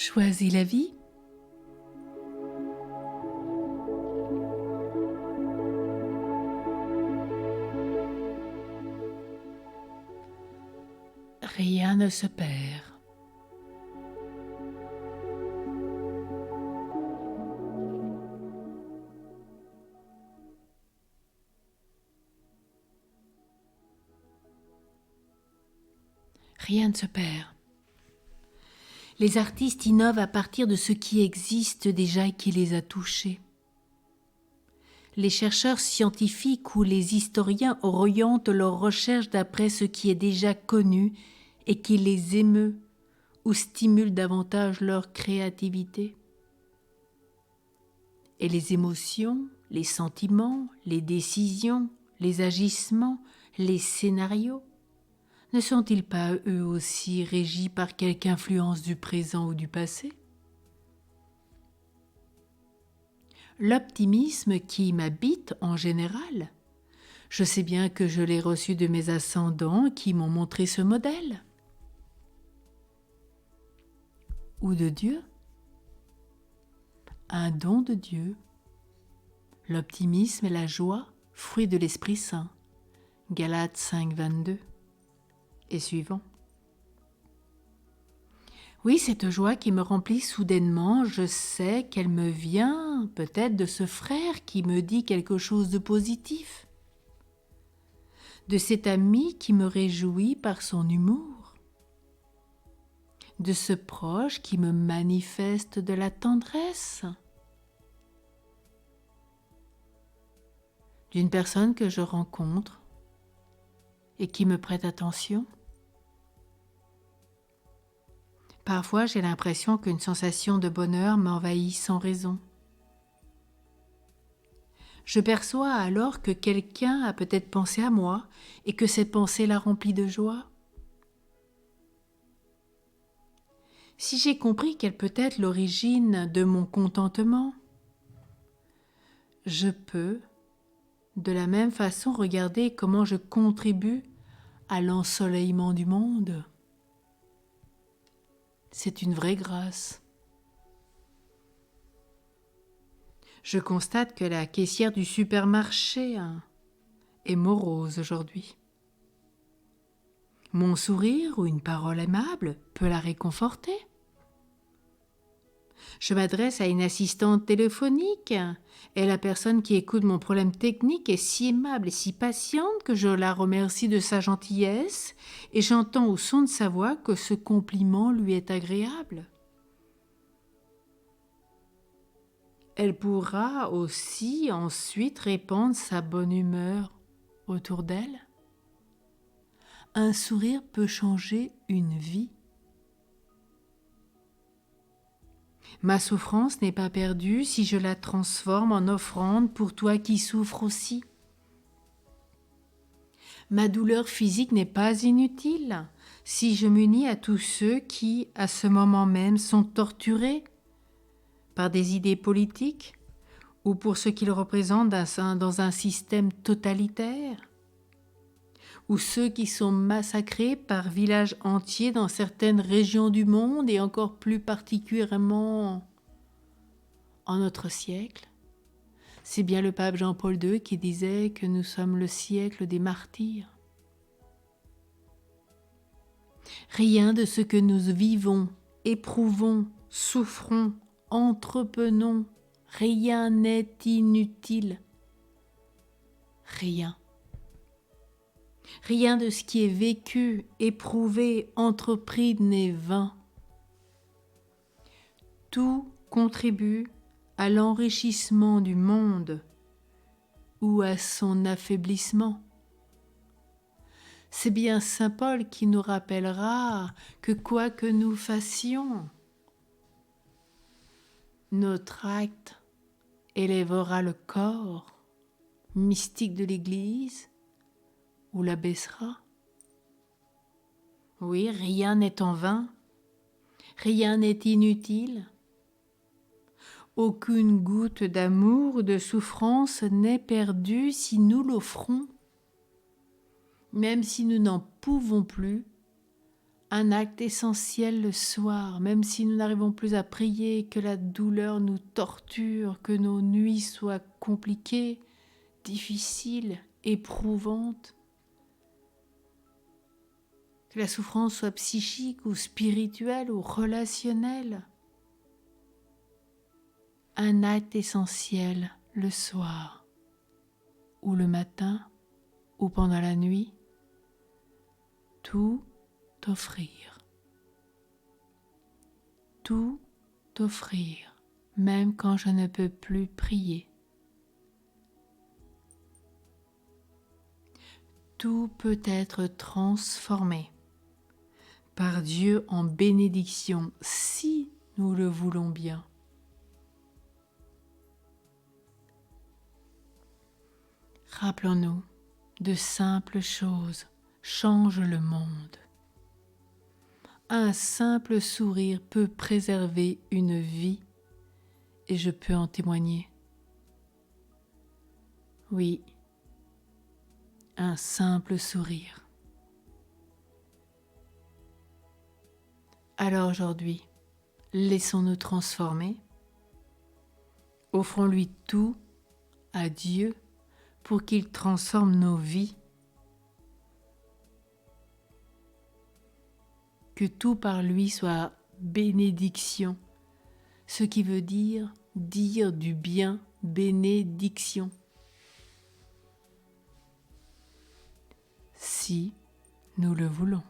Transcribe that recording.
Choisis la vie. Rien ne se perd. Rien ne se perd. Les artistes innovent à partir de ce qui existe déjà et qui les a touchés. Les chercheurs scientifiques ou les historiens orientent leurs recherches d'après ce qui est déjà connu et qui les émeut ou stimule davantage leur créativité. Et les émotions, les sentiments, les décisions, les agissements, les scénarios, ne sont-ils pas eux aussi régis par quelque influence du présent ou du passé ? L'optimisme qui m'habite en général, je sais bien que je l'ai reçu de mes ascendants qui m'ont montré ce modèle. Ou de Dieu, un don de Dieu. L'optimisme et la joie, fruit de l'Esprit Saint. Galates 5, 22 et suivant. Oui, cette joie qui me remplit soudainement, je sais qu'elle me vient peut-être de ce frère qui me dit quelque chose de positif, de cet ami qui me réjouit par son humour, de ce proche qui me manifeste de la tendresse, d'une personne que je rencontre et qui me prête attention. Parfois, j'ai l'impression qu'une sensation de bonheur m'envahit sans raison. Je perçois alors que quelqu'un a peut-être pensé à moi et que cette pensée la remplit de joie. Si j'ai compris quelle peut être l'origine de mon contentement, je peux, de la même façon, regarder comment je contribue à l'ensoleillement du monde. C'est une vraie grâce. Je constate que la caissière du supermarché est morose aujourd'hui. Mon sourire ou une parole aimable peut la réconforter. Je m'adresse à une assistante téléphonique et la personne qui écoute mon problème technique est si aimable et si patiente que je la remercie de sa gentillesse et j'entends au son de sa voix que ce compliment lui est agréable. Elle pourra aussi ensuite répandre sa bonne humeur autour d'elle. Un sourire peut changer une vie. Ma souffrance n'est pas perdue si je la transforme en offrande pour toi qui souffres aussi. Ma douleur physique n'est pas inutile si je m'unis à tous ceux qui, à ce moment même, sont torturés par des idées politiques ou pour ce qu'ils représentent dans un système totalitaire, ou ceux qui sont massacrés par villages entiers dans certaines régions du monde et encore plus particulièrement en notre siècle. C'est bien le pape Jean-Paul II qui disait que nous sommes le siècle des martyrs. Rien de ce que nous vivons, éprouvons, souffrons, entreprenons, rien n'est inutile. Rien. Rien de ce qui est vécu, éprouvé, entrepris n'est vain. Tout contribue à l'enrichissement du monde ou à son affaiblissement. C'est bien saint Paul qui nous rappellera que quoi que nous fassions, notre acte élèvera le corps mystique de l'Église ou l'abaissera. Oui, rien n'est en vain, rien n'est inutile. Aucune goutte d'amour ou de souffrance n'est perdue si nous l'offrons, même si nous n'en pouvons plus, un acte essentiel le soir, même si nous n'arrivons plus à prier, que la douleur nous torture, que nos nuits soient compliquées, difficiles, éprouvantes, que la souffrance soit psychique ou spirituelle ou relationnelle. Un acte essentiel le soir, ou le matin, ou pendant la nuit, tout offrir. Tout offrir, même quand je ne peux plus prier. Tout peut être transformé par Dieu en bénédiction si nous le voulons bien. Rappelons-nous, de simples choses changent le monde. Un simple sourire peut préserver une vie et je peux en témoigner. Oui, un simple sourire. Alors aujourd'hui, laissons-nous transformer. Offrons-lui tout à Dieu pour qu'il transforme nos vies. Que tout par lui soit bénédiction, ce qui veut dire du bien, bénédiction. Si nous le voulons.